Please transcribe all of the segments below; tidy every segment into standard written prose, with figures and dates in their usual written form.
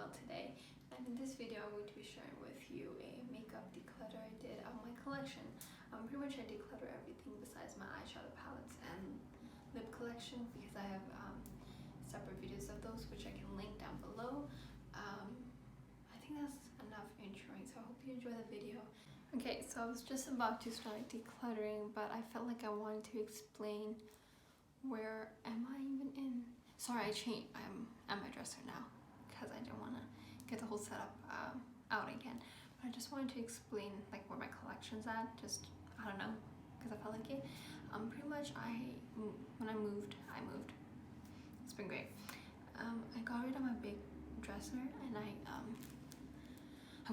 well today, and in this video I'm going to be sharing with you a makeup declutter I did of my collection. Pretty much I declutter everything besides my eyeshadow palettes and lip collection because I have separate videos of those which I can link down below. I think that's enough introing, so I hope you enjoy the video. Okay, so I was just about to start decluttering, but I felt like I wanted to explain where am I even in. Sorry, I'm at my dresser now because I didn't want to get the whole setup out again. But I just wanted to explain like where my collection's at. Just, I don't know, because I felt like it. Pretty much when I moved. It's been great. I got rid of my big dresser and I'm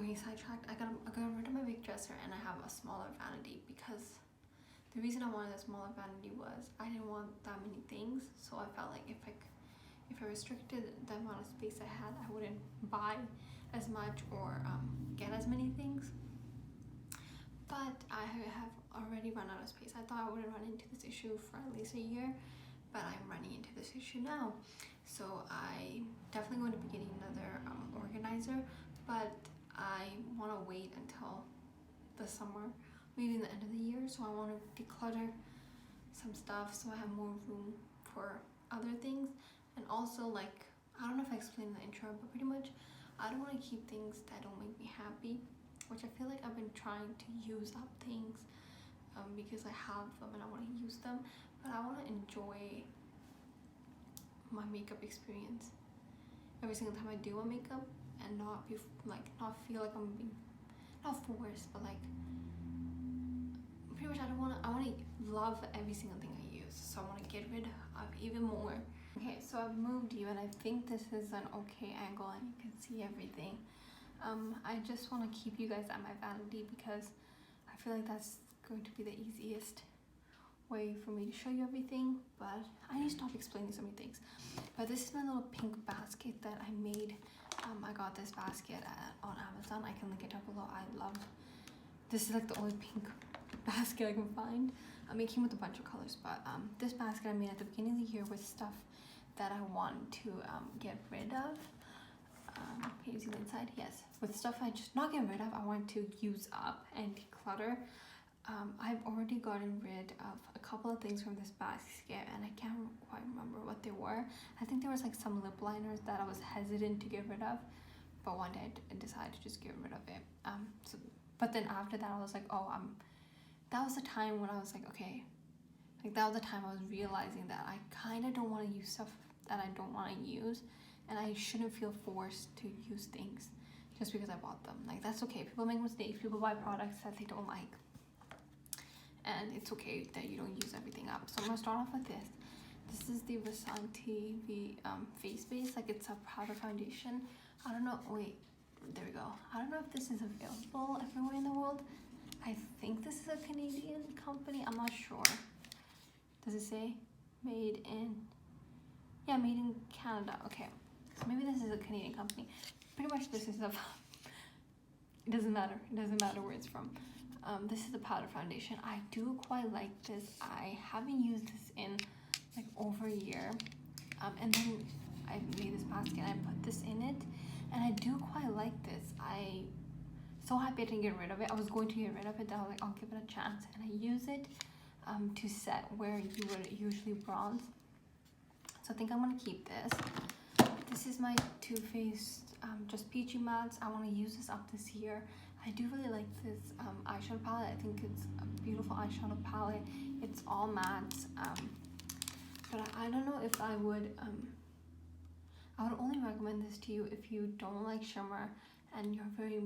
getting sidetracked. I got rid of my big dresser and I have a smaller vanity because the reason I wanted a smaller vanity was I didn't want that many things. So I felt like if I restricted the amount of space I had, I wouldn't buy as much or get as many things. But I have already run out of space. I thought I wouldn't run into this issue for at least a year, but I'm running into this issue now. So I definitely going to be getting another organizer, but I want to wait until the summer, maybe the end of the year. So I want to declutter some stuff so I have more room for other things. And also, like, I don't know if I explained in the intro, but pretty much I don't want to keep things that don't make me happy, which I feel like I've been trying to use up things because I have them and I want to use them, but I want to enjoy my makeup experience every single time I do a makeup and not be not feel like I'm being not forced, but like pretty much I want to love every single thing I use, so I want to get rid of even more. Okay, so I've moved you and I think this is an okay angle and you can see everything. I just want to keep you guys at my vanity because I feel like that's going to be the easiest way for me to show you everything, but I need to stop explaining so many things. But this is my little pink basket that I made. I got this basket on Amazon. I can link it down below. I love this. Is like the only pink basket I can find. It came with a bunch of colors, but this basket I made at the beginning of the year with stuff that I want to get rid of. Can you see the inside? Yes, with stuff I just not get rid of, I want to use up and declutter. I've already gotten rid of a couple of things from this basket and I can't quite remember what they were. I think there was like some lip liners that I was hesitant to get rid of, but one day I decided to just get rid of it. But then after that I was like, that was the time when I was like, okay, like that was the time I was realizing that I kind of don't want to use stuff that I don't want to use, and I shouldn't feel forced to use things just because I bought them. Like, that's okay. People make mistakes. People buy products that they don't like, and it's okay that you don't use everything up. So I'm gonna start off with this. This is the Fenty face base. Like, it's a powder foundation. I don't know. Wait, there we go. I don't know if this is available everywhere in the world. I think this is a Canadian company. I'm not sure. Does it say made in? Yeah, made in Canada. Okay, so maybe this is a Canadian company. Pretty much this is a it doesn't matter where it's from. This is a powder foundation. I do quite like this. I haven't used this in like over a year, and then I made this basket and I put this in it, and I do quite like this. I so happy I didn't get rid of it. I was going to get rid of it, then I was like, I'll give it a chance, and I use it to set where you would usually bronze. So I think I'm gonna keep this. This is my Too Faced just peachy mattes. I want to use this up this year. I do really like this eyeshadow palette. I think it's a beautiful eyeshadow palette. It's all mattes, but I don't know if I would only recommend this to you if you don't like shimmer and you're very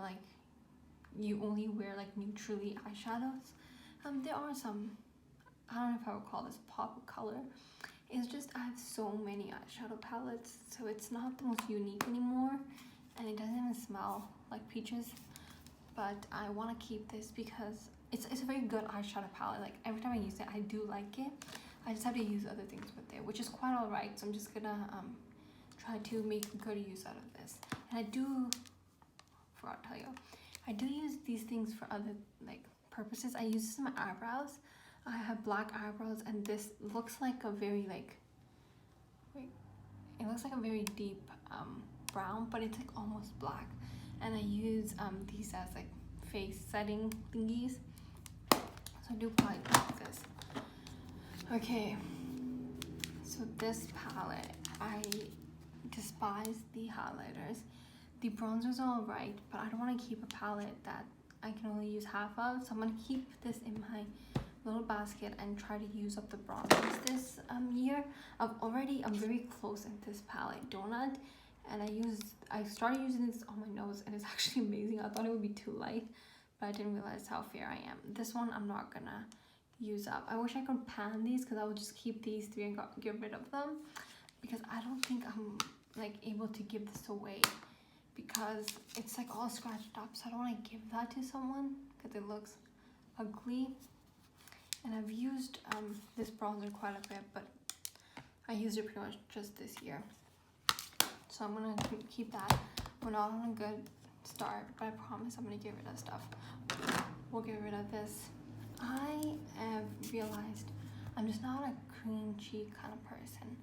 like you only wear like neutrally eyeshadows. There are some, I don't know if I would call this pop of color. It's just I have so many eyeshadow palettes, so it's not the most unique anymore, and it doesn't even smell like peaches. But I want to keep this because it's a very good eyeshadow palette. Like, every time I use it, I do like it. I just have to use other things with it, which is quite alright. So I'm just gonna try to make good use out of this. And I forgot to tell you, I do use these things for other like purposes. I use this in my eyebrows. I have black eyebrows, and this looks like a very it looks like a very deep brown, but it's like almost black. And I use these as like face setting thingies. So I do quite like this. Okay, so this palette, I despise the highlighters. The bronzers are alright, but I don't want to keep a palette that I can only use half of. So I'm going to keep this in my little basket and try to use up the bronzers this year. I'm very close in this palette, Donut, and I started using this on my nose and it's actually amazing. I thought it would be too light, but I didn't realize how fair I am. This one I'm not gonna use up. I wish I could pan these because I would just keep these three and get rid of them, because I don't think I'm like able to give this away because it's like all scratched up, so I don't want to give that to someone because it looks ugly. And I've used this bronzer quite a bit, but I used it pretty much just this year, so I'm gonna keep that. We're not on a good start, but I promise I'm gonna get rid of stuff. We'll get rid of this. I have realized I'm just not a cream cheek kind of person.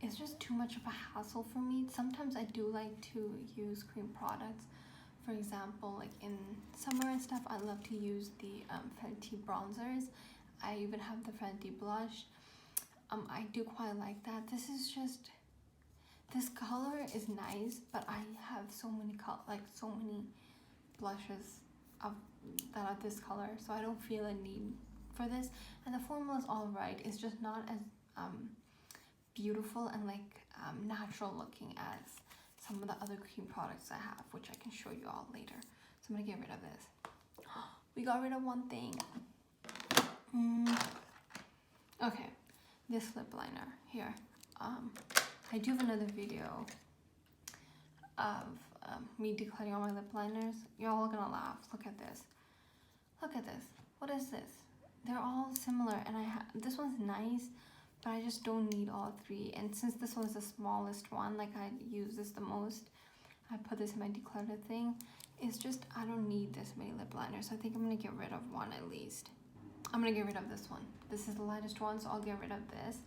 It's just too much of a hassle for me. Sometimes I do like to use cream products. For example, like in summer and stuff, I love to use the Fenty Bronzers. I even have the Fenty Blush. I do quite like that. This color is nice, but I have so many blushes that are this color, so I don't feel a need for this. And the formula is alright. It's just not as beautiful and natural looking as some of the other cream products I have, which I can show you all later. So I'm gonna get rid of this. We got rid of one thing. Okay, this lip liner here. I do have another video of me decluttering all my lip liners. You're all gonna laugh. Look at this. Look at this. What is this? They're all similar, and this one's nice, but I just don't need all three. And since this one's the smallest one, like I use this the most, I put this in my declutter thing. It's just, I don't need this many lip liners. So I think I'm gonna get rid of one at least. I'm gonna get rid of this one. This is the lightest one, so I'll get rid of this.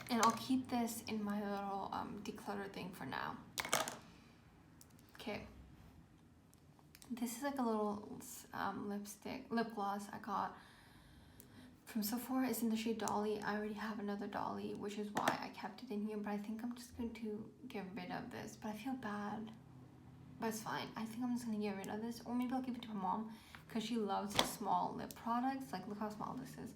And I'll keep this in my little declutter thing for now. Okay. This is like a little lip gloss I got from Sephora. It's in the shade Dolly. I already have another Dolly, which is why I kept it in here, but I think I'm just going to get rid of this. But I feel bad, but it's fine. I think I'm just going to get rid of this, or maybe I'll give it to my mom because she loves small lip products. Like, look how small this is,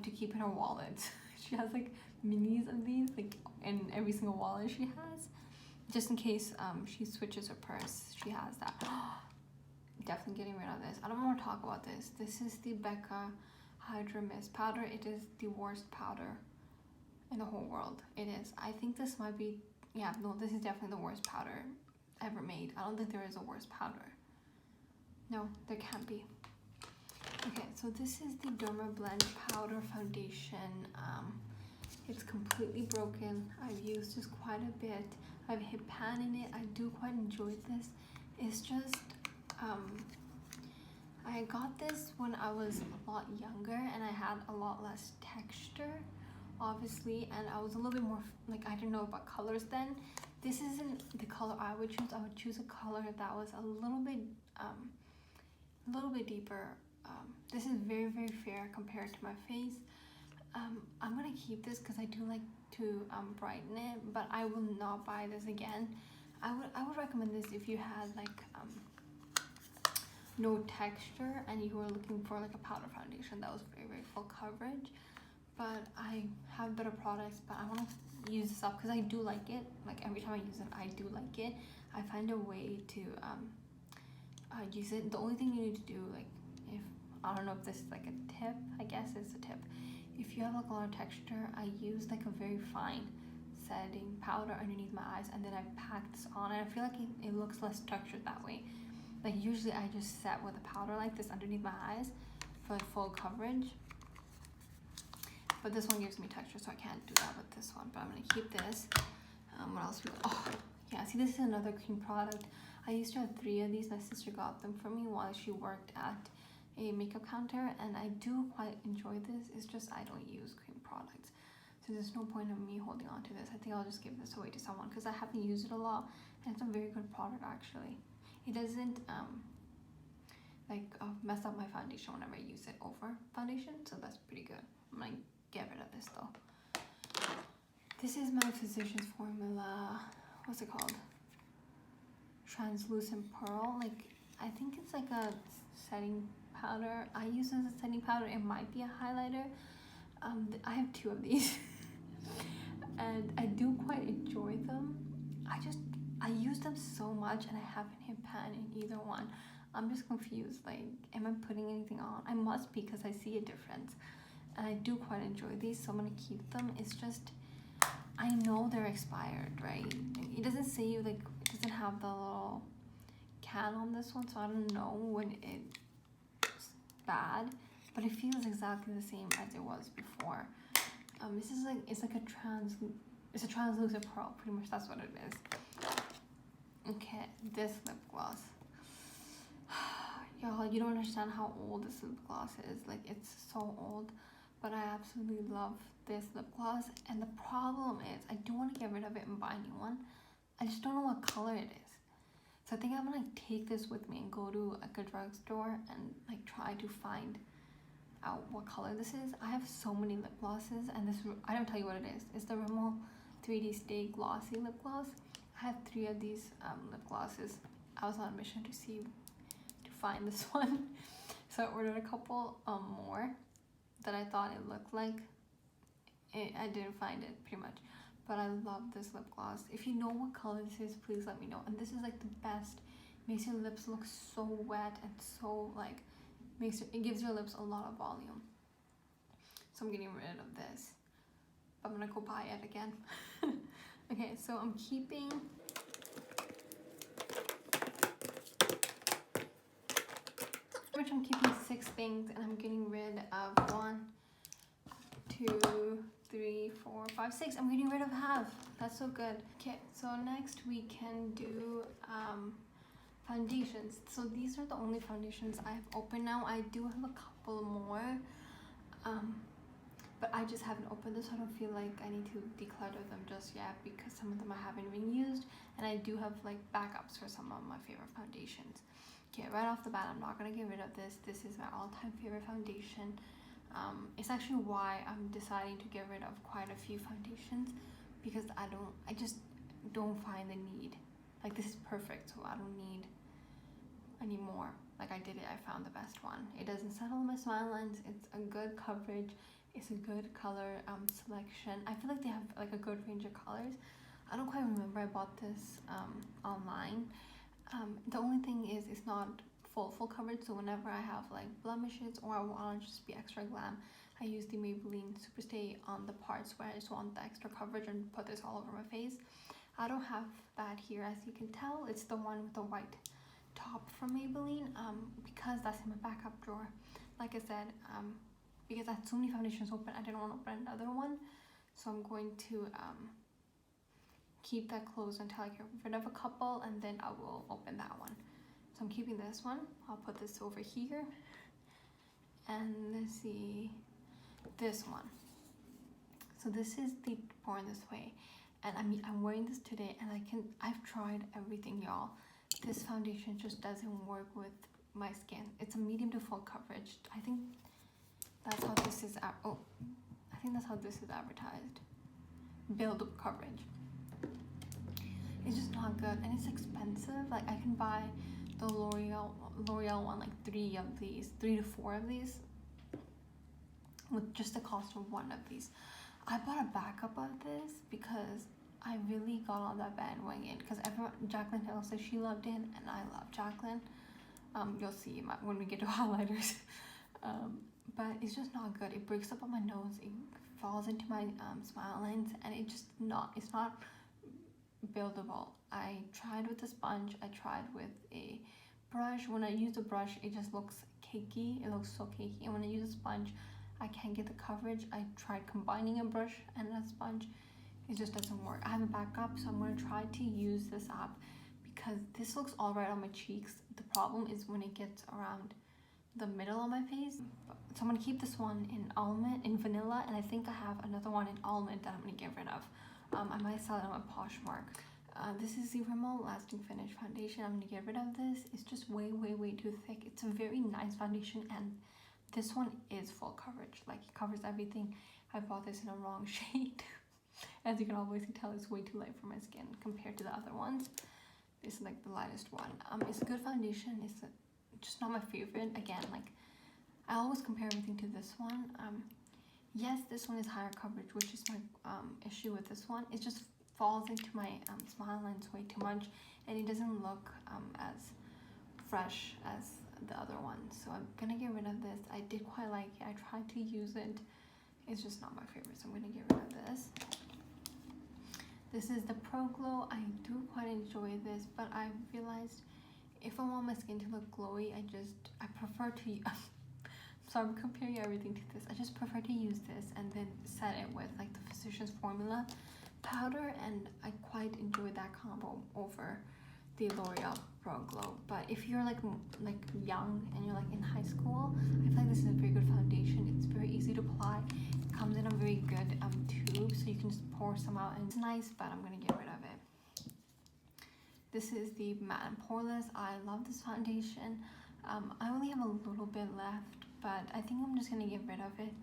to keep in her wallet. She has like minis of these, like in every single wallet she has, just in case she switches her purse. She has that. Definitely getting rid of this. I don't want to talk about this. This is the Becca Hydra Mist Powder. It is the worst powder in the whole world. It is. I think this might be, yeah, no, this is definitely the worst powder ever made. I don't think there is a worse powder. No, there can't be. Okay, so this is the Dermablend Powder Foundation. It's completely broken. I've used this quite a bit. I've hit pan in it. I do quite enjoy this. It's just, I got this when I was a lot younger and I had a lot less texture, obviously, and I was a little bit more, like, I didn't know about colors then. This isn't the color I would choose. I would choose a color that was a little bit deeper. This is very, very fair compared to my face. I'm gonna keep this because I do like to brighten it, but I will not buy this again. I would recommend this if you had like no texture and you were looking for like a powder foundation that was very, very full coverage. But I have better products, but I want to use this up because I do like it. Like, every time I use it, I do like it. I find a way to use it. The only thing you need to do, like, if I don't know if this is like a tip, I guess it's a tip. If you have like a lot of texture, I use like a very fine setting powder underneath my eyes, and then I pack this on, and I feel like it looks less textured that way. Like, usually I just set with a powder like this underneath my eyes for full coverage, but this one gives me texture, so I can't do that with this one. But I'm gonna keep this. What else? Oh yeah, see, this is another cream product. I used to have 3 of these. My sister got them for me while she worked at a makeup counter, and I do quite enjoy this. It's just I don't use cream products. So So there's no point in me holding on to this. I think I'll just give this away to someone because I haven't used it a lot, and it's a very good product actually. It doesn't mess up my foundation whenever I use it over foundation, so that's pretty good. I'm gonna get rid of this though. This is my Physicians Formula, what's it called? Translucent Pearl. Like, I think it's like a setting powder. I use it as a setting powder. It might be a highlighter. I have 2 of these and I do quite enjoy them. I use them so much and I haven't hit pan in either one. I'm just confused, like, am I putting anything on? I must, because I see a difference, and I do quite enjoy these, so I'm gonna keep them. It's just, I know they're expired, right? It doesn't say, like, it doesn't have the little can on this one, so I don't know when it's bad, but it feels exactly the same as it was before. This is like, it's a translucent pearl, pretty much. That's what it is. Okay, this lip gloss. Y'all, you don't understand how old this lip gloss is. Like, it's so old, but I absolutely love this lip gloss. And the problem is, I do want to get rid of it and buy a new one. I just don't know what color it is. So I think I'm gonna like take this with me and go to like a drugstore and like try to find out what color this is. I have so many lip glosses, and this, I don't tell you what it is. It's the Rimmel 3D Stay Glossy lip gloss. I have 3 of these lip glosses. I was on a mission to find this one, so I ordered a couple more that I thought it looked like. I didn't find it, pretty much, but I love this lip gloss. If you know what color this is, please let me know. And this is like the best. Makes your lips look so wet and so like it gives your lips a lot of volume. So I'm getting rid of this. I'm gonna go buy it again. Okay, so I'm keeping I'm keeping 6 things, and I'm getting rid of 1, 2, 3, 4, 5, 6. I'm getting rid of half. That's so good. Okay, so next we can do foundations. So these are the only foundations I have open now. I do have a couple more, but I just haven't opened this. So I don't feel like I need to declutter them just yet, because some of them I haven't even used, and I do have like backups for some of my favorite foundations. Okay, right off the bat, I'm not gonna get rid of this. This is my all-time favorite foundation. It's actually why I'm deciding to get rid of quite a few foundations, because I just don't find the need. Like, this is perfect, so I don't need any more. Like, I found the best one. It doesn't settle on my smile lines. It's a good coverage. It's a good color selection. I feel like they have like a good range of colors. I don't quite remember. I bought this online. The only thing is, it's not full coverage, so whenever I have like blemishes or I want to just be extra glam, I use the Maybelline Superstay on the parts where I just want the extra coverage and put this all over my face. I don't have that here, as you can tell. It's the one with the white top from Maybelline, because that's in my backup drawer. Like I said, because I had so many foundations open, I didn't want to open another one, so I'm going to keep that closed until I get rid of a couple, and then I will open that one. So I'm keeping this one. I'll put this over here, and let's see, this one. So this is the Born This Way, and I'm wearing this today, and I've tried everything, y'all. This foundation just doesn't work with my skin. It's a medium to full coverage. I think that's how this is. I think that's how this is advertised. Build up coverage. It's just not good, and it's expensive. Like, I can buy the L'Oreal one, like 3 to 4 of these, with just the cost of 1 of these. I bought a backup of this because I really got on that bandwagon, because Jaclyn Hill said she loved it, and I love Jaclyn. You'll see when we get to highlighters. But it's just not good. It breaks up on my nose. It falls into my smile lines, and it's not buildable. I tried with a sponge. I tried with a brush. When I use a brush, it just looks cakey. It looks so cakey. And when I use a sponge, I can't get the coverage. I tried combining a brush and a sponge. It just doesn't work. I have a backup, so I'm going to try to use this app, because this looks all right on my cheeks. The problem is when it gets around the middle of my face. So I'm gonna keep this one in almond, in vanilla, and I think I have another one in almond that I'm gonna get rid of. I might sell it on my Poshmark. This is the Rimmel Lasting Finish foundation. I'm gonna get rid of this. It's just way too thick. It's a very nice foundation, and this one is full coverage. Like, it covers everything. I bought this in a wrong shade. As you can obviously tell, it's way too light for my skin compared to the other ones. This is like the lightest one. It's a good foundation. It's just not my favorite. Again, like, I always compare everything to this one. Yes, this one is higher coverage, which is my issue with this one. It just falls into my smile lines way too much, and it doesn't look as fresh as the other one. So I'm gonna get rid of this. I did quite like it. I tried to use it. It's just not my favorite, so I'm gonna get rid of this. This is the Pro Glow. I do quite enjoy this, but I realized if I want my skin to look glowy, I prefer to so I'm comparing everything to this. I just prefer to use this and then set it with like the Physicians Formula powder, and I quite enjoy that combo over the L'Oreal Pro Glow. But if you're like young and you're like in high school, I feel like this is a very good foundation. It's very easy to apply. It comes in a very good tube, so you can just pour some out, and it's nice, but I'm gonna get rid of it. This is the Madden Poreless. I love this foundation. I only have a little bit left, but I think I'm just gonna get rid of it.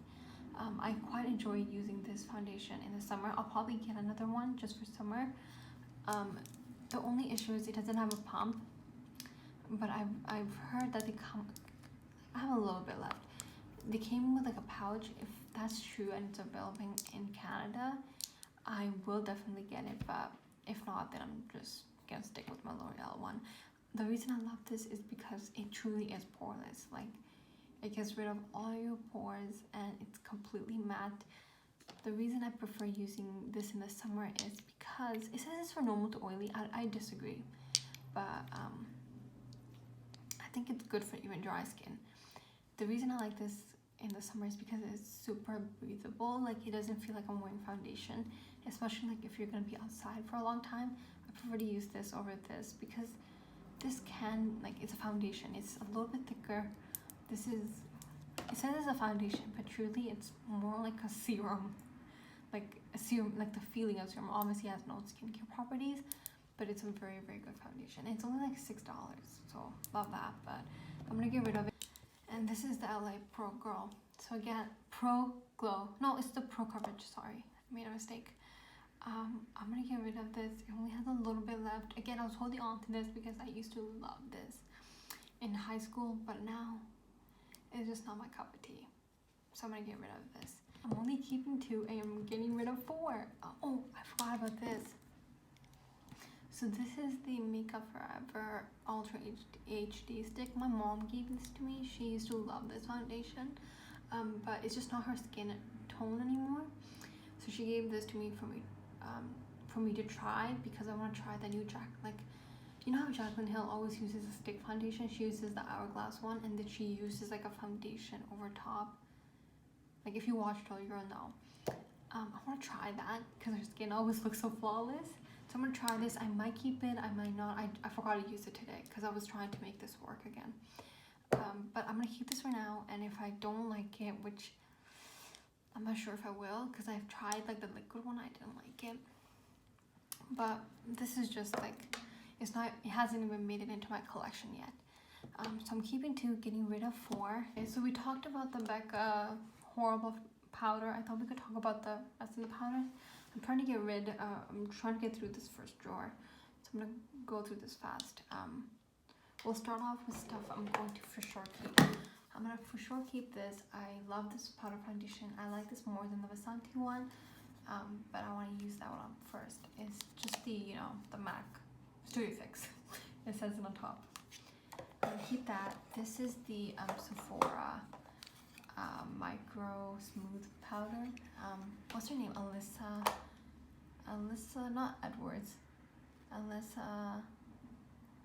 I quite enjoy using this foundation in the summer. I'll probably get another one just for summer. The only issue is it doesn't have a pump, but I've heard that I have a little bit left. They came with like a pouch. If that's true and it's available in Canada, I will definitely get it, but if not, then I'm just gonna stick with my L'Oreal one. The reason I love this is because it truly is poreless. Like, it gets rid of all your pores and it's completely matte. The reason I prefer using this in the summer is because it says it's for normal to oily. I disagree, but I think it's good for even dry skin. The reason I like this in the summer is because it's super breathable. Like, it doesn't feel like I'm wearing foundation, especially like if you're gonna be outside for a long time. I prefer to use this over this because this it's a foundation. It's a little bit thicker. It says it's a foundation, but truly it's more like a serum. Like the feeling of serum. Obviously it has no skincare properties, but it's a very good foundation. It's only like $6, so love that, but I'm gonna get rid of it. And this is the LA Pro Girl. So again, Pro Glow. No, it's the Pro Coverage, sorry. I made a mistake. I'm gonna get rid of this. It only has a little bit left. Again, I was holding on to this because I used to love this in high school, but now it's just not my cup of tea. So I'm gonna get rid of this. I'm only keeping 2 and I'm getting rid of 4. Oh, I forgot about this. So this is the Makeup Forever Ultra HD stick. My mom gave this to me. She used to love this foundation, but it's just not her skin tone anymore. So she gave this to me for me to try because I want to try the new you know how Jaclyn Hill always uses a stick foundation? She uses the Hourglass one, and then she uses like a foundation over top. Like, if you watched her, you'll know. I want to try that because her skin always looks so flawless. So I'm gonna try this. I might keep it, I might not. I forgot to use it today because I was trying to make this work again. But I'm gonna keep this for now, and if I don't like it, which I'm not sure if I will, because I've tried like the liquid one, I didn't like it. But this is just like, it hasn't even made it into my collection yet. So I'm keeping 2, getting rid of 4. Okay, so we talked about the Becca horrible powder. I thought we could talk about the rest of the powder. I'm trying to get through this first drawer, so I'm gonna go through this fast. We'll start off with stuff I'm going to for sure keep. I'm gonna for sure keep this. I love this powder foundation. I like this more than the Vasanti one, but I want to use that one first. It's just the MAC Studio Fix. It says it on top. I'm gonna keep that. This is the Sephora Micro Smooth Powder. What's her name? Alyssa, not Edwards.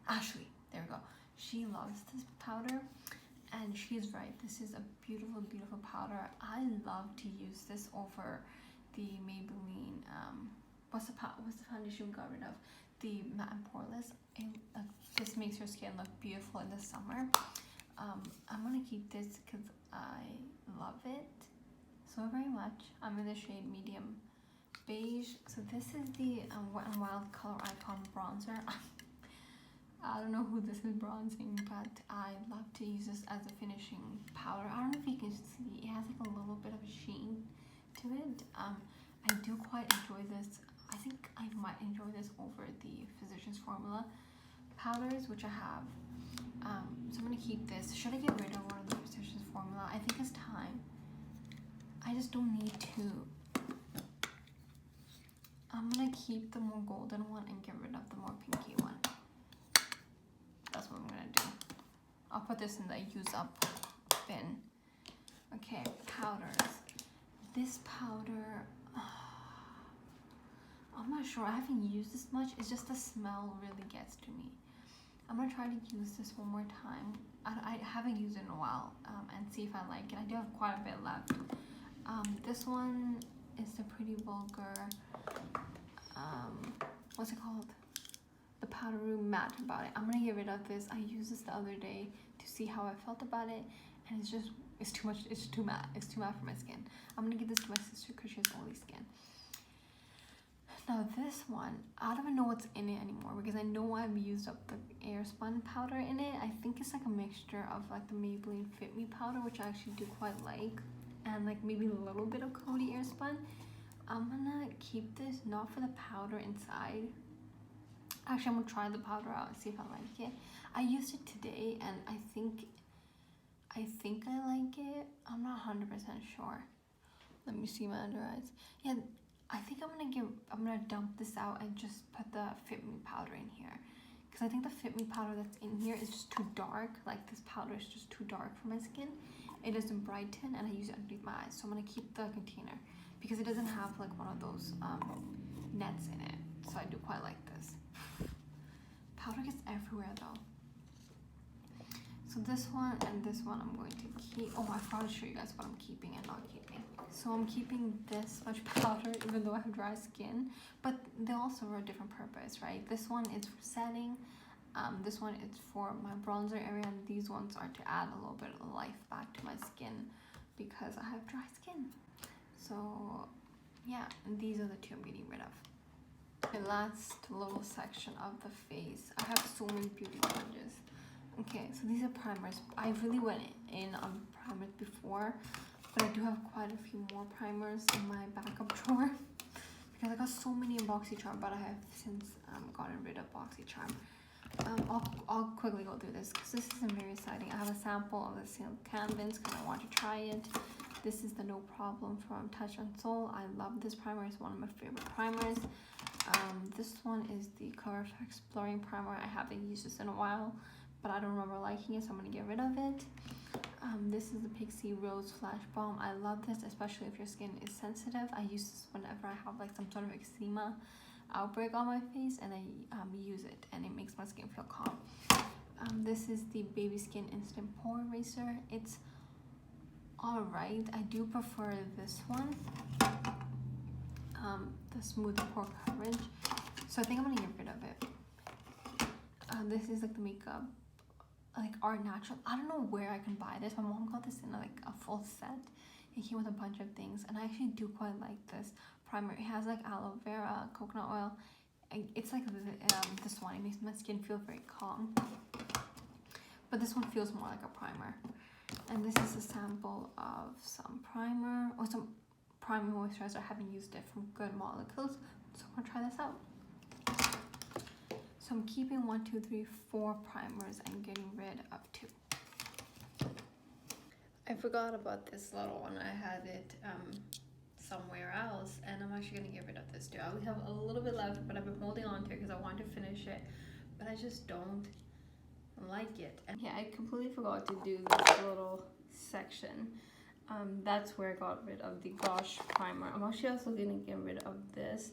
Ashley. There we go. She loves this powder, and she's right. This is a beautiful powder. I love to use this over the Maybelline. What's the foundation we got rid of? The Madden Poreless. This makes your skin look beautiful in the summer. I'm gonna keep this because I love it so very much. I'm in the shade medium beige. So this is the Wet n Wild Color Icon bronzer. I don't know who this is bronzing, but I love to use this as a finishing powder. I don't know if you can see, it has like a little bit of a sheen to it. I do quite enjoy this. I think I might enjoy this over the Physicians Formula powders, which I have. So I'm gonna keep this. Should I get rid of one of the Physicians Formula? I think it's time. I just don't need to. I'm gonna keep the more golden one and get rid of the more pinky one. That's what I'm gonna do. I'll put this in the use up bin. Okay, powders. This powder, I'm not sure. I haven't used this much. It's just the smell really gets to me. I'm gonna try to use this one more time. I haven't used it in a while, and see if I like it. I do have quite a bit left. This one is the Pretty Vulgar. What's it called? The Powder Room Matte About It. I'm gonna get rid of this. I used this the other day to see how I felt about it, and it's too much. It's too matte. It's too matte for my skin. I'm gonna give this to my sister because she has oily skin. Now this one, I don't even know what's in it anymore because I know I've used up the Airspun powder in it. I think it's like a mixture of like the Maybelline Fit Me powder, which I actually do quite like, and like maybe a little bit of Coty Airspun. I'm gonna keep this, not for the powder inside. Actually, I'm gonna try the powder out and see if I like it. I used it today and I think I like it. I'm not 100% sure. Let me see my under eyes. Yeah, I think I'm gonna dump this out and just put the Fit Me powder in here. Because I think the Fit Me powder that's in here is just too dark. Like this powder is just too dark for my skin. It doesn't brighten and I use it underneath my eyes. So I'm gonna keep the container because it doesn't have like one of those nets in it. So I do quite like this. Powder gets everywhere though. So this one and this one I'm going to keep. Oh, I forgot to show you guys what I'm keeping and not keeping. So I'm keeping this much powder even though I have dry skin, but they also are a different purpose, right? This one is for setting, this one is for my bronzer area, and these ones are to add a little bit of life back to my skin because I have dry skin. So yeah, and these are the two I'm getting rid of. The last little section of the face, I have so many beauty sponges. Okay, so these are primers. I really went in on primers before, but I do have quite a few more primers in my backup drawer because I got so many in BoxyCharm, but I have since gotten rid of BoxyCharm. I'll quickly go through this because this isn't very exciting. I have a sample of the Silk Canvas because I want to try it. This is the No Problem from Touch and Soul. I love this primer. It's one of my favorite primers. This one is the Cover FX Blurring Primer. I haven't used this in a while, but I don't remember liking it, so I'm going to get rid of it. This is the Pixie Rose Flash Balm. I love this, especially if your skin is sensitive. I use this whenever I have like some sort of eczema outbreak on my face, and I use it, and it makes my skin feel calm. This is the Baby Skin Instant Pore Eraser. It's alright. I do prefer this one, the Smooth Pore Coverage. So I think I'm gonna get rid of it. This is like the makeup, like Art Natural. I don't know where I can buy this. My mom got this in like a full set. It came with a bunch of things, and I actually do quite like this primer. It has like aloe vera, coconut oil. It's like this one. It makes my skin feel very calm. But this one feels more like a primer. And this is a sample of some primer or some primer moisturizer. I haven't used it from Good Molecules, so I'm gonna try this out. So I'm keeping 1, 2, 3, 4 primers and getting rid of 2. I forgot about this little one. I had it somewhere else, and I'm actually gonna get rid of this too. I only have a little bit left, but I've been holding on to it because I want to finish it, but I just don't like it. And yeah, I completely forgot to do this little section. That's where I got rid of the Gosh primer. I'm actually also gonna get rid of this.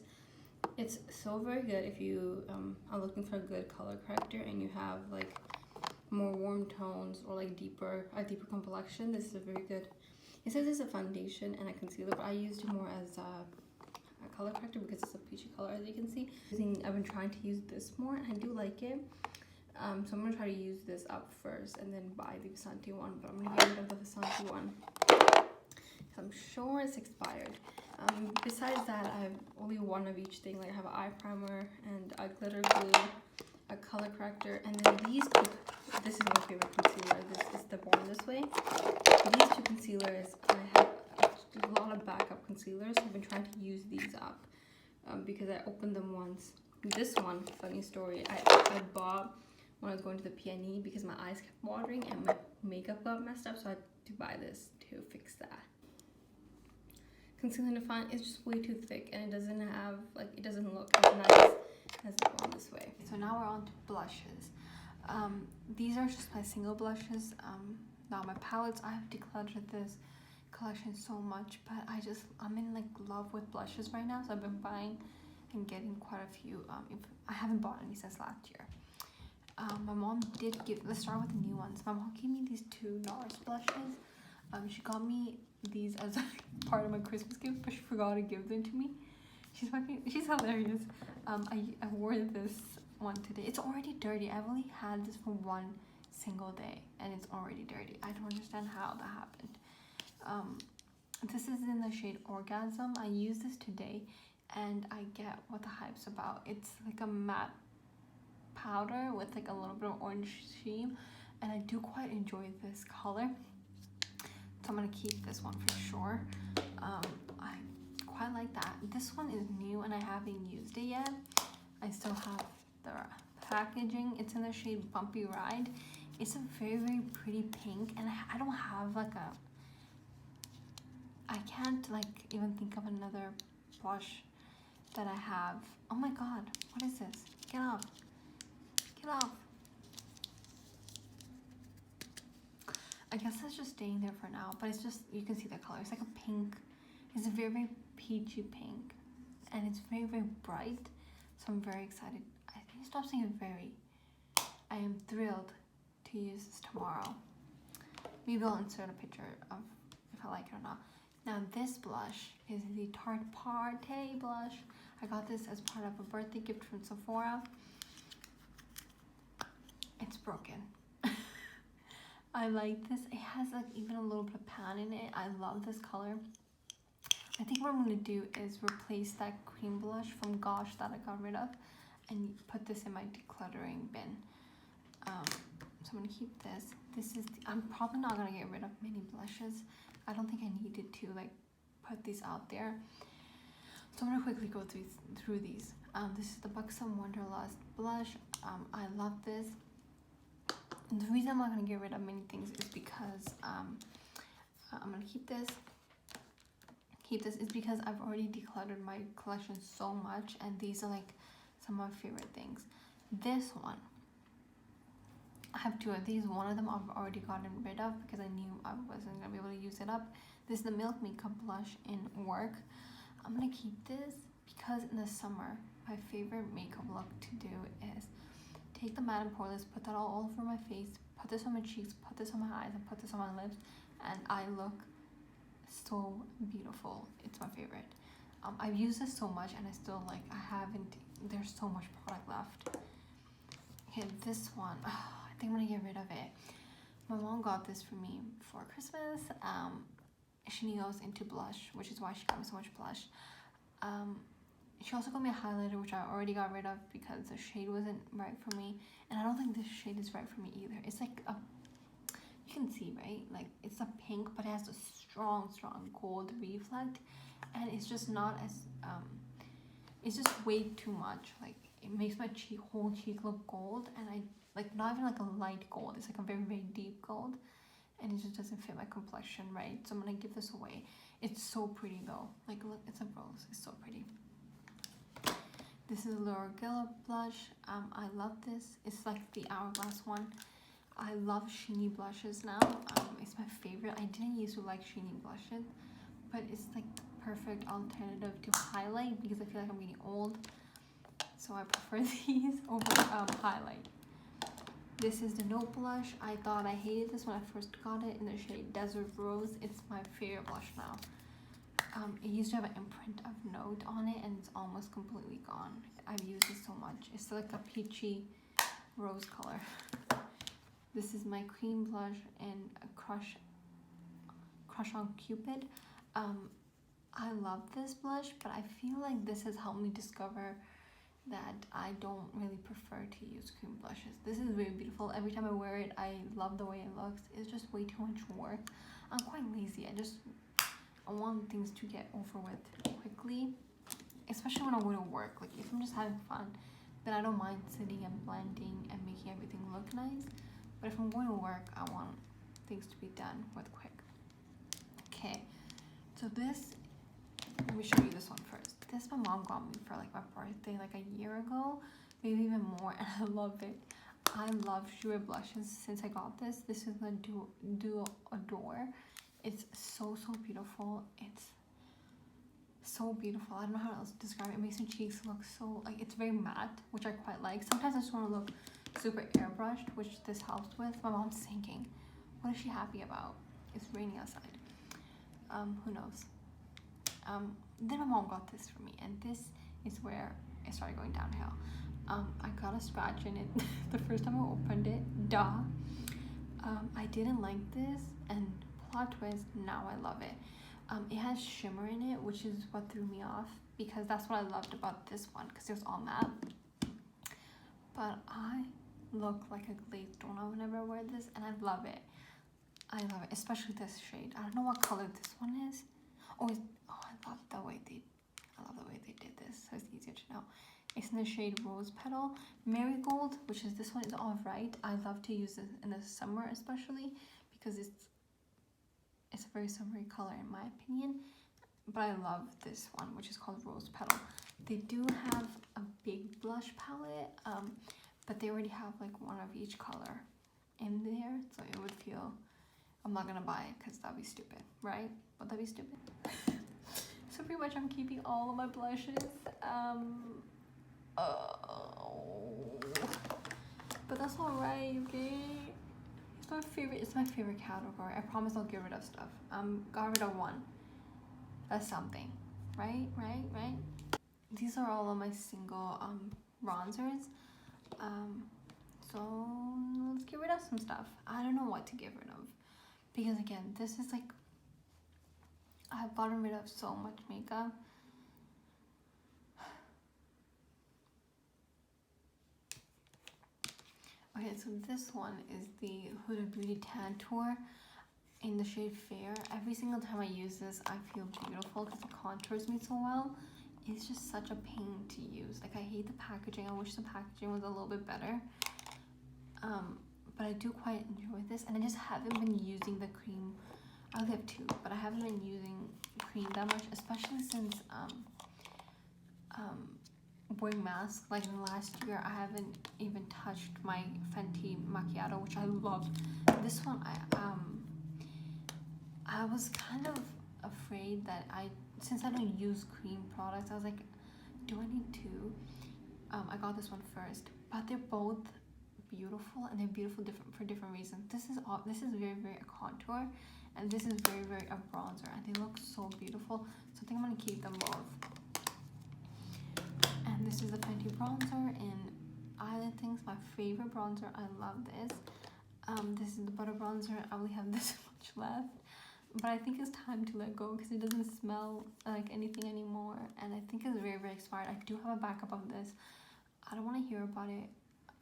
It's so very good if you are looking for a good color corrector and you have like more warm tones or like a deeper complexion. This is a very good. It says it's a foundation and a concealer, but I used it more as a color corrector because it's a peachy color, as you can see. I've been trying to use this more, and I do like it. So I'm gonna try to use this up first and then buy the Fenty one, but I'm gonna get rid of the Fenty one. I'm sure it's expired. Besides that, I have only one of each thing. Like I have an eye primer and a glitter glue, a color corrector, and then these two. This is my favorite concealer. This is the Born This Way. These two concealers, I have a lot of backup concealers. I've been trying to use these up because I opened them once. This one, funny story, I bought when I was going to the PNE because my eyes kept watering and my makeup got messed up, so I had to buy this to fix that. Concealer Define is just way too thick and it doesn't have, like, it doesn't look as nice as the Born This Way. So now we're on to blushes. These are just my single blushes. Now my palettes, I have decluttered this collection so much, but I'm in like love with blushes right now, so I've been buying and getting quite a few. I haven't bought any since last year. My mom did give, let's start with the new ones. My mom gave me these two Nars blushes. She got me these as part of my Christmas gift, but she forgot to give them to me. She's hilarious. I wore this one today. It's already dirty. I've only had this for one single day and it's already dirty. I don't understand how that happened. This is in the shade Orgasm. I used this today and I get what the hype's about. It's like a matte powder with like a little bit of orange sheen, and I do quite enjoy this color, so I'm gonna keep this one for sure. I quite like that. This one is new and I haven't used it yet. I still have the packaging. It's in the shade Bumpy Ride. It's a very, very pretty pink, and I don't have like I can't like even think of another blush that I have. Oh my god, what is this? Get off. Get off. I guess it's just staying there for now, but it's just, you can see the color. It's like a pink. It's a very, very peachy pink, and it's very, very bright, so I'm very excited. I think stop saying very. I am thrilled to use this tomorrow. Maybe I'll insert a picture of if I like it or not. Now this blush is the Tarte blush. I got this as part of a birthday gift from Sephora. It's broken. I like this. It has like even a little bit of pan in it. I love this color. I think what I'm going to do is replace that cream blush from Gosh that I got rid of and put this in my decluttering bin. So I'm going to keep this. I'm probably not going to get rid of many blushes. I don't think I needed to like put these out there. So I'm going to quickly go through these. This is the Buxom Wanderlust blush. I love this. And the reason I'm not going to get rid of many things is because I'm going to keep this is because I've already decluttered my collection so much, and these are like some of my favorite things. This one, I have two of these. One of them I've already gotten rid of because I knew I wasn't going to be able to use it up. This is the Milk Makeup blush in Work. I'm going to keep this because in the summer my favorite makeup look to do is take the Madden Poreless, put that all over my face, put this on my cheeks, put this on my eyes, and put this on my lips, and I look so beautiful. It's my favorite. I've used this so much and I still like, there's so much product left. Okay, this one, I think I'm gonna get rid of it. My mom got this for me for Christmas. She goes into blush, which is why she got me so much blush. She also got me a highlighter, which I already got rid of because the shade wasn't right for me, and I don't think this shade is right for me either. It's like you can see, right? Like it's a pink, but it has a strong gold reflect, and it's just not as it's just way too much. Like it makes my whole cheek look gold, and I like not even like a light gold. It's like a very, very deep gold, and it just doesn't fit my complexion right. So I'm gonna give this away. It's so pretty though. Like look, it's a rose. It's so pretty. This is Laura Geller blush. I love this. It's like the Hourglass one. I love sheeny blushes now. It's my favorite. I didn't used to like sheeny blushes, but it's like the perfect alternative to highlight because I feel like I'm getting old. So I prefer these over highlight. This is the Note blush. I thought I hated this when I first got it in the shade Desert Rose. It's my favorite blush now. It used to have an imprint of Note on it and it's almost completely gone. I've used it so much. It's like a peachy rose color. This is my cream blush in Crush on Cupid. I love this blush, but I feel like this has helped me discover that I don't really prefer to use cream blushes. This is very beautiful. Every time I wear it, I love the way it looks. It's just way too much work. I'm quite lazy. I want things to get over with quickly, especially when I'm going to work. Like if I'm just having fun, then I don't mind sitting and blending and making everything look nice. But if I'm going to work, I want things to be done with quick. Okay, so this, let me show you this one first. This my mom got me for like my birthday like a year ago, maybe even more, and I love it. I love Shure blushes since I got this. This is the Duo Adore. It's so beautiful. It's so beautiful. I don't know how else to describe it. It makes my cheeks look so, like, it's very matte, which I quite like. Sometimes I just want to look super airbrushed, which this helps with. My mom's thinking, what is she happy about? It's raining outside. Who knows? Then my mom got this for me, and this is where it started going downhill. I got a scratch in it the first time I opened it. I didn't like this, and plot twist, now I love it. It has shimmer in it, which is what threw me off, because that's what I loved about this one, because it was all matte. But I look like a glazed donut whenever I wear this, and I love it. I love it, especially this shade. I don't know what color this one is. I love the way they did this, so it's easier to know. It's in the shade Rose Petal. Marigold, which is this one, is all right. I love to use it in the summer, especially because it's a very summery color in my opinion. But I love this one, which is called Rose Petal. They do have a big blush palette, but they already have like one of each color in there, so it would feel, I'm not gonna buy it because that'd be stupid, right? Would that be stupid? So pretty much I'm keeping all of my blushes. But that's alright, okay? It's my favorite category. I promise I'll get rid of stuff. Got rid of one. That's something. Right? These are all of my single bronzers. So let's get rid of some stuff. I don't know what to get rid of. Because again, this is like, I've gotten rid of so much makeup. Okay, so this one is the Huda Beauty Tan Tour in the shade Fair. Every single time I use this, I feel beautiful because it contours me so well. It's just such a pain to use. Like, I hate the packaging. I wish the packaging was a little bit better. But I do quite enjoy this, and I just haven't been using the cream. I only have two, but I haven't been using cream that much, especially since wearing masks. Like in the last year, I haven't even touched my Fenty Macchiato, which I love. This one, I was kind of afraid that since I don't use cream products, I was like, do I need to? I got this one first, but they're both beautiful, and they're beautiful for different reasons. This is very a contour, and this is very a bronzer, and they look so beautiful. So I think I'm gonna keep them both. And this is the Fenty Bronzer in Island Things, my favorite bronzer. I love this. This is the Butter Bronzer. I only have this much left, but I think it's time to let go because it doesn't smell like anything anymore, and I think it's very expired. I do have a backup of this. I don't want to hear about it.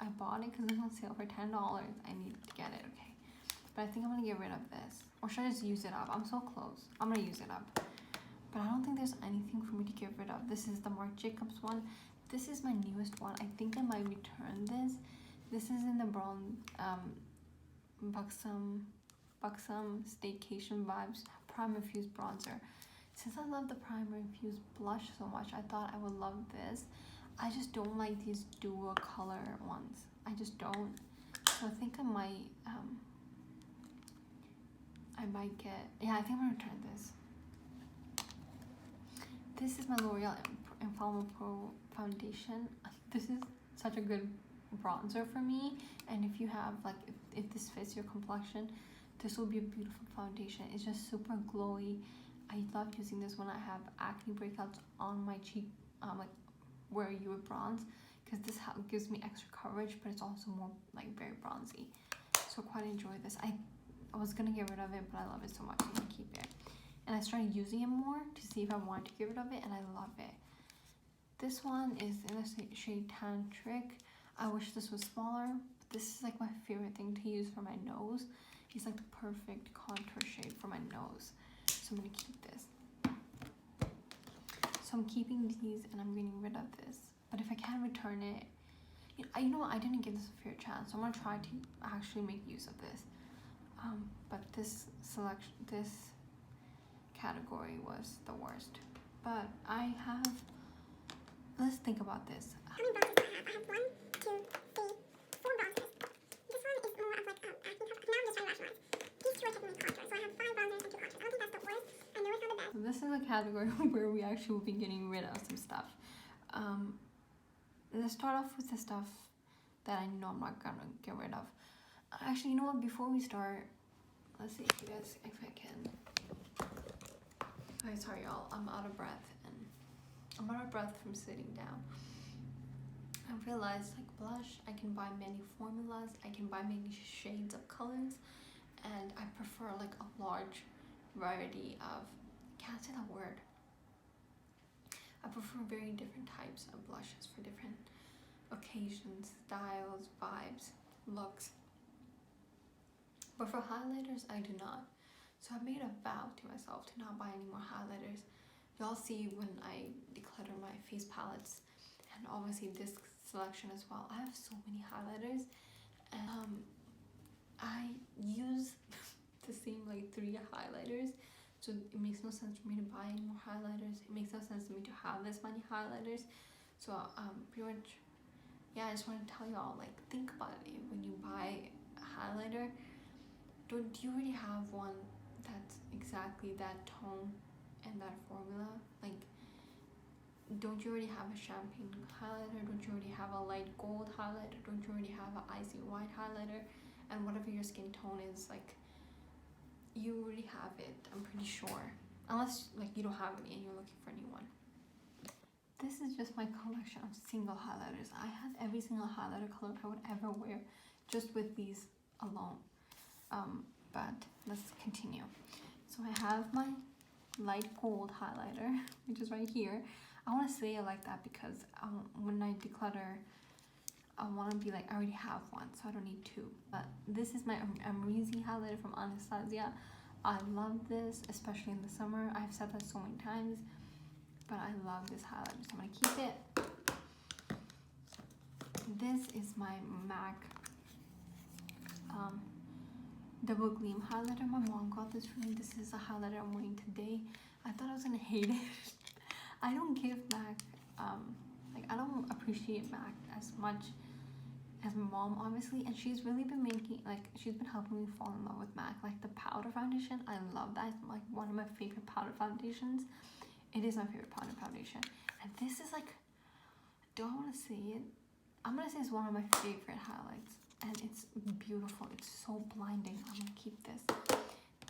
I bought it because it was on sale for $10. I need to get it, okay? But I think I'm gonna get rid of this, or should I just use it up? I'm so close. I'm gonna use it up, but I don't think there's anything for me to get rid of. This is the Marc Jacobs one. This is my newest one. I think I might return this. This is in the brown Buxom Staycation Vibes Prime Infused Bronzer. Since I love the Primer Infused Blush so much, I thought I would love this. I just don't like these dual color ones. I just don't. So I think I might get, yeah, I think I'm gonna return this. This is my L'Oreal Infallible Pro Foundation. This is such a good bronzer for me, and if you have, like, if this fits your complexion, this will be a beautiful foundation. It's just super glowy. I love using this when I have acne breakouts on my cheek, like where you would bronze, because this gives me extra coverage, but it's also more like very bronzy. So quite enjoy this. I was gonna get rid of it, but I love it so much I'm gonna keep it. And I started using it more to see if I wanted to get rid of it, and I love it. This one is in the shade Tantric. I wish this was smaller, but this is like my favorite thing to use for my nose. It's like the perfect contour shade for my nose. So I'm gonna keep this. So I'm keeping these and I'm getting rid of this. But if I can return it, you know what, I didn't give this a fair chance. So I'm gonna try to actually make use of this. But this category was the worst. But I have, let's think about this. How many bronzers do I have? I have 1, 2, 3, 4 bronzers. This one is more of like, now I'm just trying to rationalize. These two are technically contour, so I have 5 bronzers and 2 contours. I don't think that's the worst. I know it's not the best. So this is a category where we actually will be getting rid of some stuff. Let's start off with the stuff that I know I'm not gonna get rid of. Actually, you know what, before we start, let's see if you guys, if I can. Okay, sorry y'all, I'm out of breath, and I'm out of breath from sitting down. I realized like blush, I can buy many formulas, I can buy many shades of colors, and I prefer like a large variety of, can't say that word. I prefer very different types of blushes for different occasions, styles, vibes, looks. But for highlighters, I do not. So I made a vow to myself to not buy any more highlighters. Y'all see when I declutter my face palettes, and obviously this selection as well. I have so many highlighters, and I use the same like 3 highlighters. So it makes no sense for me to buy any more highlighters. It makes no sense to me to have this many highlighters. So pretty much, yeah, I just want to tell y'all, like, think about it. When you buy a highlighter, do you already have one that's exactly that tone and that formula? Like, don't you already have a champagne highlighter? Don't you already have a light gold highlighter? Don't you already have an icy white highlighter? And whatever your skin tone is, like, you already have it, I'm pretty sure. Unless like you don't have any and you're looking for a new one. This is just my collection of single highlighters. I have every single highlighter color I would ever wear just with these alone. But let's continue. So I have my light gold highlighter, which is right here. I want to say it like that because when I declutter, I want to be like, I already have one, so I don't need 2. But this is my Amrezy highlighter from Anastasia. I love this, especially in the summer. I've said that so many times, but I love this highlighter, so I'm going to keep it. This is my MAC Double Gleam highlighter. My mom got this for me. This is a highlighter I'm wearing today. I thought I was going to hate it. I don't give MAC, like, I don't appreciate MAC as much as my mom, obviously, and she's really been making, like, she's been helping me fall in love with MAC. Like the powder foundation, I love that. It's like one of my favorite powder foundations. It is my favorite powder foundation. And this is like, do I want to say it? I'm gonna say it's one of my favorite highlights, and it's beautiful. It's so blinding. I'm gonna keep this.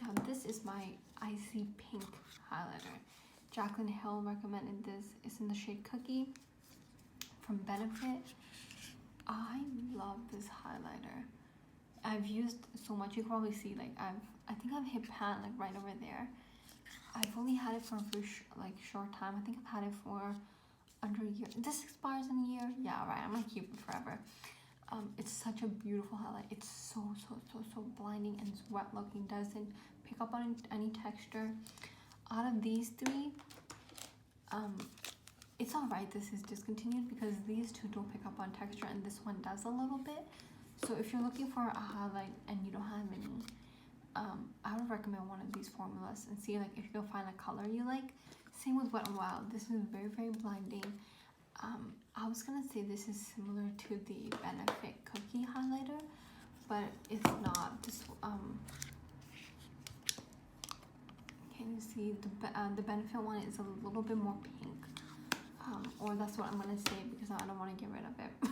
Now this is my Icy Pink highlighter. Jaclyn Hill recommended this. It's in the shade Cookie from Benefit. I love this highlighter. I've used so much. You can probably see, like, I think I've hit pan like right over there. I've only had it for a short time. I think I've had it for under a year. This expires in a year. Yeah, right. I'm gonna keep it forever. It's such a beautiful highlight. It's so blinding, and it's wet looking. Doesn't pick up on any texture. Out of these 3, it's alright this is discontinued because these 2 don't pick up on texture and this one does a little bit. So if you're looking for a highlight and you don't have any, I would recommend one of these formulas and see like if you'll find a color you like. Same with Wet n Wild. This is very blinding. I was gonna say this is similar to the Benefit Cookie highlighter, but it's not. This can you see the Benefit one is a little bit more pink, or that's what I'm gonna say because I don't want to get rid of it.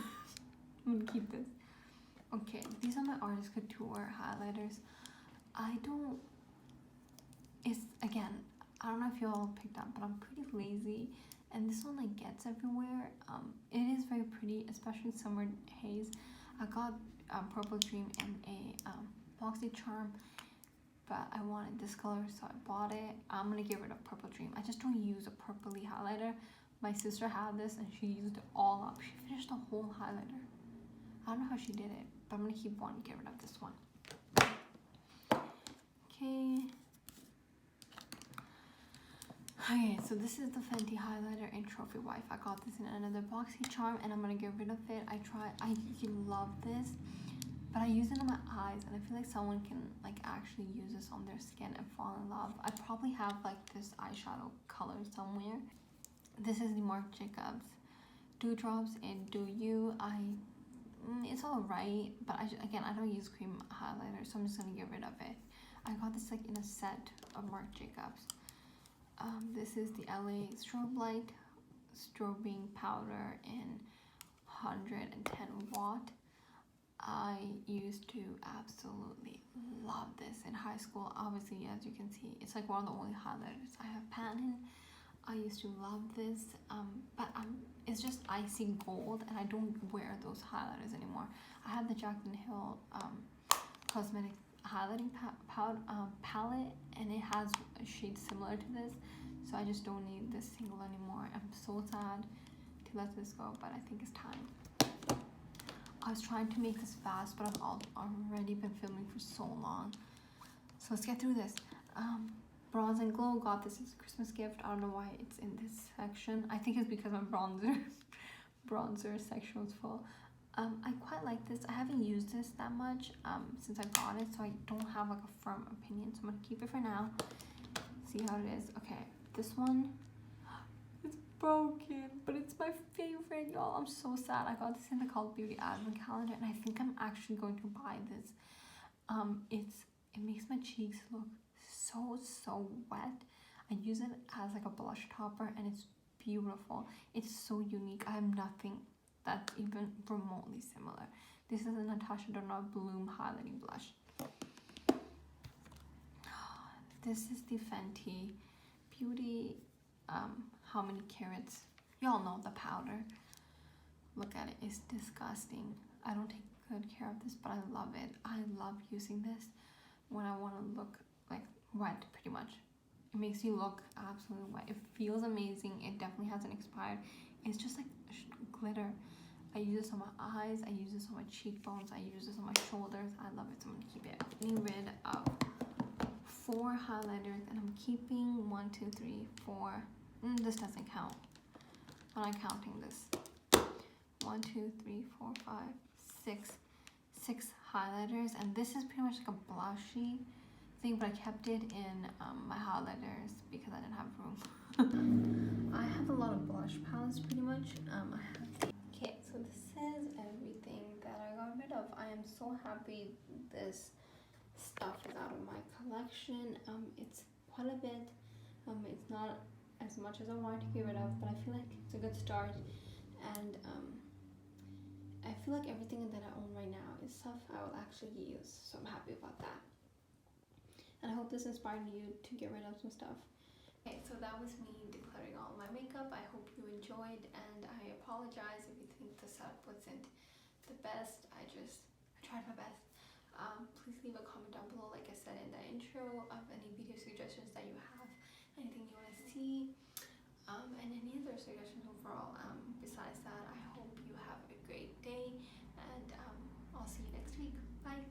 I'm gonna keep this. Okay, these are my Artist Couture highlighters. It's again, I don't know if you all picked up, but I'm pretty lazy and this one like gets everywhere. It is very pretty, especially summer haze. I got Purple Dream in a Boxy Charm, but I wanted this color, so I bought it. I'm gonna get rid of Purple Dream. I just don't use a purpley highlighter. My sister had this and she used it all up. She finished the whole highlighter. I don't know how she did it, but I'm gonna keep one, get rid of this one. Okay, so this is the Fenty highlighter in Trophy Wife. I got this in another Boxy Charm and I'm gonna get rid of it. I love this, but I use it on my eyes and I feel like someone can like actually use this on their skin and fall in love. I probably have like this eyeshadow color somewhere. This is the Marc Jacobs Dewdrops in Do You. It's alright, but I don't use cream highlighter, so I'm just gonna get rid of it. I got this like in a set of Marc Jacobs. This is the LA Strobe Light Strobing Powder in 110 watt. I used to absolutely love this in high school. Obviously, as you can see, it's like one of the only highlighters I have pan in. I used to love this, but it's just icy gold, and I don't wear those highlighters anymore. I have the Jaclyn Hill cosmetic highlighting palette, and it has a shade similar to this, so I just don't need this single anymore. I'm so sad to let this go, but I think it's time. I was trying to make this fast, but I've already been filming for so long, so let's get through this. Bronze and Glow, got this as a Christmas gift. I don't know why it's in this section. I think it's because my bronzer section was full. I quite like this. I haven't used this that much since I got it, so I don't have like a firm opinion, so I'm gonna keep it for now, see how it is. Okay, this one, it's broken, but it's my favorite, y'all. I'm so sad. I got this in the Cult Beauty Advent calendar, and I think I'm actually going to buy this. It makes my cheeks look so wet. I use it as like a blush topper, and it's beautiful. It's so unique. I have nothing that's even remotely similar. This is a Natasha Denona Bloom highlighting blush. This is the Fenty Beauty How Many Carats. Y'all know the powder. Look at it. It's disgusting. I don't take good care of this, but I love it. I love using this when I want to look like wet, pretty much. It makes you look absolutely wet. It feels amazing. It definitely hasn't expired. It's just like glitter. I use this on my eyes. I use this on my cheekbones. I use this on my shoulders. I love it, so I'm gonna keep it. I'm getting rid of 4 highlighters, and I'm keeping 1, 2, 3, 4. This doesn't count. I'm not counting this. 1, 2, 3, 4, 5, 6 highlighters, and this is pretty much like a blushy thing, but I kept it in my highlighters because I didn't have room. I have a lot of blush palettes pretty much. Okay, so this is everything that I got rid of. I am so happy this stuff is out of my collection. It's quite a bit. It's not as much as I wanted to get rid of, but I feel like it's a good start, and I feel like everything that I own right now is stuff I will actually use, so I'm happy about that. And I hope this inspired you to get rid of some stuff. Okay, so that was me decluttering all my makeup. I hope you enjoyed, and I apologize if you think the setup wasn't the best. I tried my best. Please leave a comment down below, like I said in the intro, of any video suggestions that you have, anything you want to see, and any other suggestions overall. Besides that, I hope you have a great day, and I'll see you next week. Bye.